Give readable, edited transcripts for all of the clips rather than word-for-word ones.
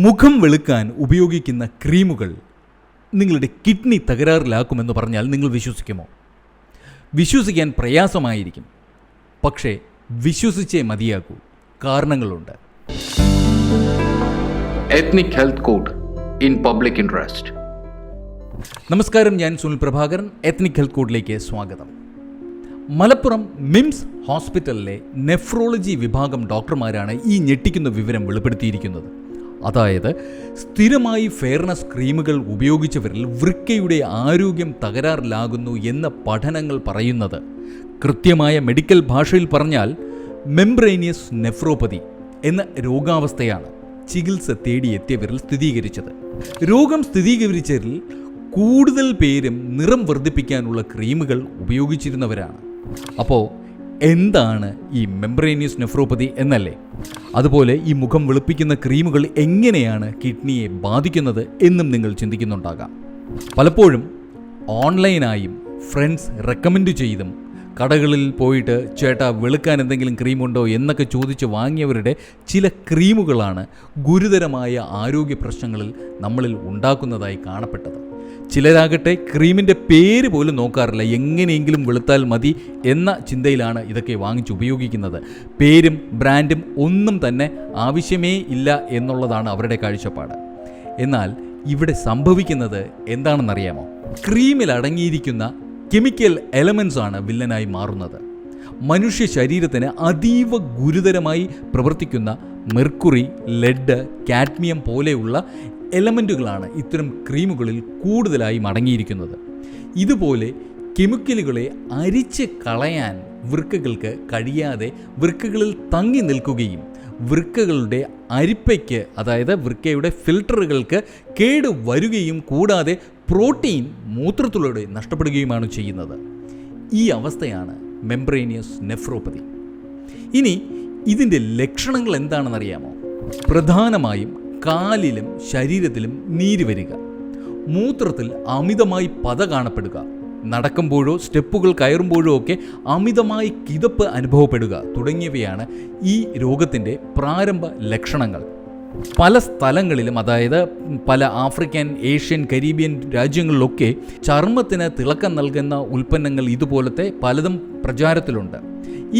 മുഖം വെളുക്കാൻ ഉപയോഗിക്കുന്ന ക്രീമുകൾ നിങ്ങളുടെ കിഡ്നി തകരാറിലാക്കുമെന്ന് പറഞ്ഞാൽ നിങ്ങൾ വിശ്വസിക്കുമോ? വിശ്വസിക്കാൻ പ്രയാസമായിരിക്കും. പക്ഷേ വിശ്വസിച്ചേ മതിയാകൂ. കാരണങ്ങളുണ്ട്. Ethnic health code in public interest. നമസ്കാരം, ഞാൻ സുനിൽ പ്രഭാകരൻ. എത്നിക് ഹെൽത്ത് കോഡിലേക്ക് സ്വാഗതം. മലപ്പുറം മിംസ് ഹോസ്പിറ്റലിലെ നെഫ്രോളജി വിഭാഗം ഡോക്ടർമാരാണ് ഈ ഞെട്ടിക്കുന്ന വിവരം വെളിപ്പെടുത്തിയിരിക്കുന്നത്. അതായത് സ്ഥിരമായി ഫെയർനെസ് ക്രീമുകൾ ഉപയോഗിച്ചവരിൽ വൃക്കയുടെ ആരോഗ്യം തകരാറിലാകുന്നു എന്ന പഠനങ്ങൾ പറയുന്നത്, കൃത്യമായ മെഡിക്കൽ ഭാഷയിൽ പറഞ്ഞാൽ മെംബ്രേനിയസ് നെഫ്രോപ്പതി എന്ന രോഗാവസ്ഥയാണ് ചികിത്സ തേടിയെത്തിയവരിൽ സ്ഥിരീകരിച്ചത്. രോഗം സ്ഥിരീകരിച്ചവരിൽ കൂടുതൽ പേരും നിറം വർദ്ധിപ്പിക്കാനുള്ള ക്രീമുകൾ ഉപയോഗിച്ചിരുന്നവരാണ്. അപ്പോൾ എന്താണ് ഈ മെംബ്രേനിയസ് നെഫ്രോപ്പതി എന്നല്ലേ? അതുപോലെ ഈ മുഖം വെളുപ്പിക്കുന്ന ക്രീമുകൾ എങ്ങനെയാണ് കിഡ്നിയെ ബാധിക്കുന്നത് എന്നും നിങ്ങൾ ചിന്തിക്കുന്നുണ്ടാകാം. പലപ്പോഴും ഓൺലൈനായും ഫ്രണ്ട്സ് റെക്കമെൻഡ് ചെയ്തും കടകളിൽ പോയിട്ട് ചേട്ടാ വെളുക്കാൻ എന്തെങ്കിലും ക്രീമുണ്ടോ എന്നൊക്കെ ചോദിച്ച് വാങ്ങിയവരുടെ ചില ക്രീമുകളാണ് ഗുരുതരമായ ആരോഗ്യ പ്രശ്നങ്ങളിൽ നമ്മളിൽ ഉണ്ടാക്കുന്നതായി കാണപ്പെട്ടത്. ചിലരാകട്ടെ ക്രീമിൻ്റെ പേര് പോലും നോക്കാറില്ല, എങ്ങനെയെങ്കിലും വെളുത്താൽ മതി എന്ന ചിന്തയിലാണ് ഇതൊക്കെ വാങ്ങിച്ച് ഉപയോഗിക്കുന്നത്. പേരും ബ്രാൻഡും ഒന്നും തന്നെ ആവശ്യമേ ഇല്ല എന്നുള്ളതാണ് അവരുടെ കാഴ്ചപ്പാട്. എന്നാൽ ഇവിടെ സംഭവിക്കുന്നത് എന്താണെന്നറിയാമോ? ക്രീമിൽ അടങ്ങിയിരിക്കുന്ന കെമിക്കൽ എലമെൻസ് ആണ് വില്ലനായി മാറുന്നത്. മനുഷ്യ ശരീരത്തിന് അതീവ ഗുരുതരമായി പ്രവർത്തിക്കുന്ന മെർക്കുറി, ലെഡ്, കാഡ്മിയം പോലെയുള്ള എലമെൻറ്റുകളാണ് ഇത്തരം ക്രീമുകളിൽ കൂടുതലായി അടങ്ങിയിരിക്കുന്നത്. ഇതുപോലെ കെമിക്കലുകളെ അരിച്ച് കളയാൻ വൃക്കകൾക്ക് കഴിയാതെ വൃക്കകളിൽ തങ്ങി നിൽക്കുകയും വൃക്കകളുടെ അരിപ്പയ്ക്ക്, അതായത് വൃക്കയുടെ ഫിൽട്ടറുകൾക്ക് കേട് വരികയും കൂടാതെ പ്രോട്ടീൻ മൂത്രത്തിലൂടെ നഷ്ടപ്പെടുകയുമാണ് ചെയ്യുന്നത്. ഈ അവസ്ഥയാണ് മെംബ്രേനിയസ് നെഫ്രോപ്പതി. ഇനി ഇതിൻ്റെ ലക്ഷണങ്ങൾ എന്താണെന്നറിയാമോ? പ്രധാനമായും കാലിലും ശരീരത്തിലും നീര് വരിക, മൂത്രത്തിൽ അമിതമായി പത കാണപ്പെടുക, നടക്കുമ്പോഴോ സ്റ്റെപ്പുകൾ കയറുമ്പോഴോ ഒക്കെ അമിതമായി കിതപ്പ് അനുഭവപ്പെടുക തുടങ്ങിയവയാണ് ഈ രോഗത്തിൻ്റെ പ്രാരംഭ ലക്ഷണങ്ങൾ. പല സ്ഥലങ്ങളിലും, അതായത് പല ആഫ്രിക്കൻ, ഏഷ്യൻ, കരീബിയൻ രാജ്യങ്ങളിലൊക്കെ ചർമ്മത്തിന് തിളക്കം നൽകുന്ന ഉൽപ്പന്നങ്ങൾ ഇതുപോലത്തെ പലതും പ്രചാരത്തിലുണ്ട്.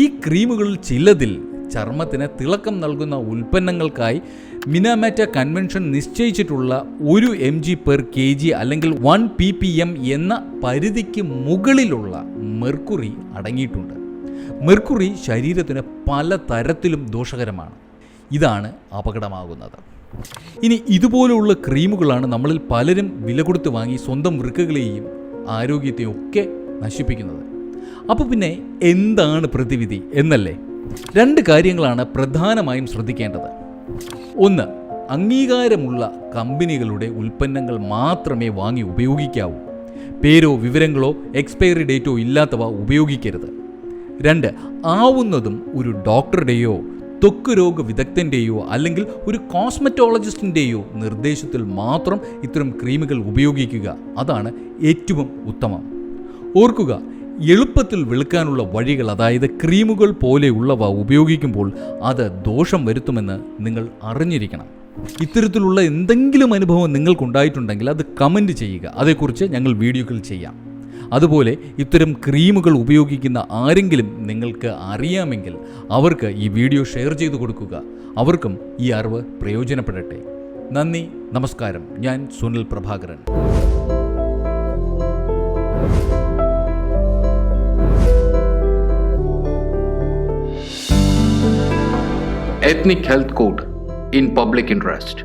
ഈ ക്രീമുകളിൽ ചിലതിൽ ചർമ്മത്തിന് തിളക്കം നൽകുന്ന ഉൽപ്പന്നങ്ങൾക്കായി മിനാമാറ്റ കൺവെൻഷൻ നിശ്ചയിച്ചിട്ടുള്ള 1 mg/kg അല്ലെങ്കിൽ 1 ppm എന്ന പരിധിക്ക് മുകളിലുള്ള മെർക്കുറി അടങ്ങിയിട്ടുണ്ട്. മെർക്കുറി ശരീരത്തിന് പല തരത്തിലും ദോഷകരമാണ്. ഇതാണ് അപകടമാകുന്നത്. ഇനി ഇതുപോലുള്ള ക്രീമുകളാണ് നമ്മളിൽ പലരും വില കൊടുത്ത് വാങ്ങി സ്വന്തം വൃക്കകളെയും ആരോഗ്യത്തെയും ഒക്കെ നശിപ്പിക്കുന്നത്. അപ്പോൾ പിന്നെ എന്താണ് പ്രതിവിധി എന്നല്ലേ? 2 കാര്യങ്ങളാണ് പ്രധാനമായും ശ്രദ്ധിക്കേണ്ടത്. 1, അംഗീകാരമുള്ള കമ്പനികളുടെ ഉൽപ്പന്നങ്ങൾ മാത്രമേ വാങ്ങി ഉപയോഗിക്കാവൂ. പേരോ വിവരങ്ങളോ എക്സ്പയറി ഡേറ്റോ ഇല്ലാത്തവ ഉപയോഗിക്കരുത്. 2, ആവുന്നതും ഒരു ഡോക്ടറുടെയോ ത്വക്ക് രോഗ വിദഗ്ധൻ്റെയോ അല്ലെങ്കിൽ ഒരു കോസ്മെറ്റോളജിസ്റ്റിൻ്റെയോ നിർദ്ദേശത്തിൽ മാത്രം ഇത്തരം ക്രീമുകൾ ഉപയോഗിക്കുക. അതാണ് ഏറ്റവും ഉത്തമം. ഓർക്കുക, എളുപ്പത്തിൽ വെളുക്കാനുള്ള വഴികൾ, അതായത് ക്രീമുകൾ പോലെയുള്ളവ ഉപയോഗിക്കുമ്പോൾ അത് ദോഷം വരുത്തുമെന്ന് നിങ്ങൾ അറിഞ്ഞിരിക്കണം. ഇത്തരത്തിലുള്ള എന്തെങ്കിലും അനുഭവം നിങ്ങൾക്കുണ്ടായിട്ടുണ്ടെങ്കിൽ അത് കമൻറ്റ് ചെയ്യുക. അതേക്കുറിച്ച് ഞങ്ങൾ വീഡിയോകൾ ചെയ്യാം. അതുപോലെ ഇത്തരം ക്രീമുകൾ ഉപയോഗിക്കുന്ന ആരെങ്കിലും നിങ്ങൾക്ക് അറിയാമെങ്കിൽ അവർക്ക് ഈ വീഡിയോ ഷെയർ ചെയ്തു കൊടുക്കുക. അവർക്കും ഈ അറിവ് പ്രയോജനപ്പെടട്ടെ. നന്ദി, നമസ്കാരം. ഞാൻ Sunil Prabhakaran. Ethnic health code in public interest.